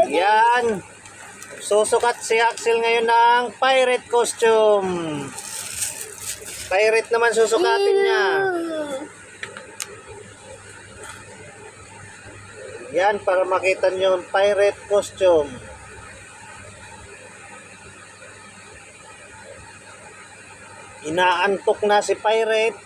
Ayan. Susukat si Axel ngayon ng pirate costume. Pirate naman susukatin niya. Yan, para makita nyo yung pirate costume. Inaantok na si pirate.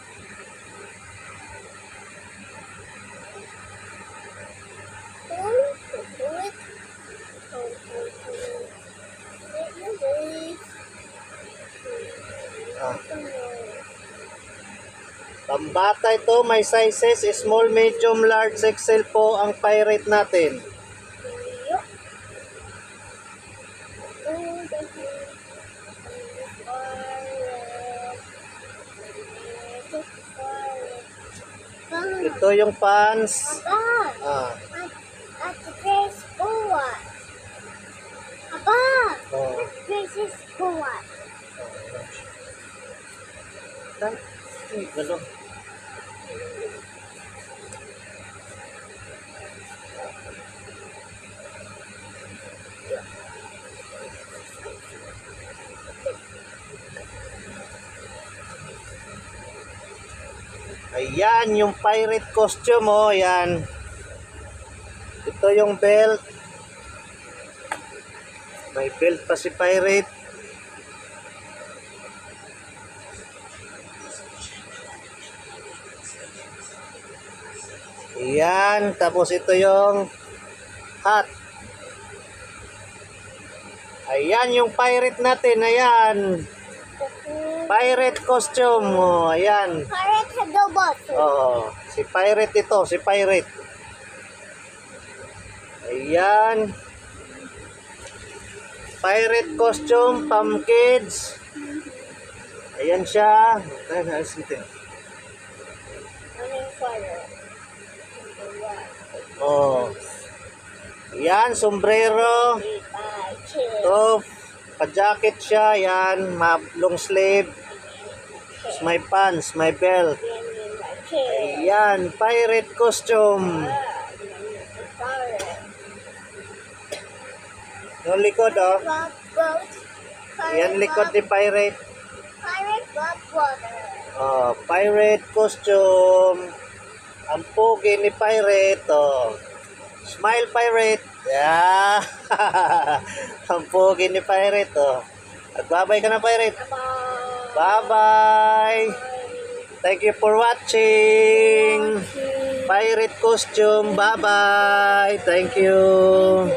Pambata ito, may sizes, small, medium, large, XL po ang pirate natin. Ito yung pants. At dress forward. Aba, dress is forward. Galo. Ayan, yung pirate costume, oh, yan. Ito yung belt. May belt pa si pirate. Ayan, tapos ito yung hat. Ayan yung pirate natin, ayan. Pirate costume, oh, ayan. Pirate robot. Oh, si pirate ito, si pirate. Ayan. Pirate costume, pam kids. Ayan siya. Anong color? Oh. Ayan, sombrero. Ito, pa-jacket siya. Ayan, long sleeve. May pants, may belt. Ayan, pirate costume. Yung likod, oh. Ayan, likod ni pirate. Pirate water. Oh, pirate costume. Ang pogi ni pirate, oh. Smile pirate. Yeah. Ang pogi ni pirate, oh. Nagbabay ka na, pirate. Bye-bye. Thank you for watching. Pirate costume. Bye-bye. Thank you.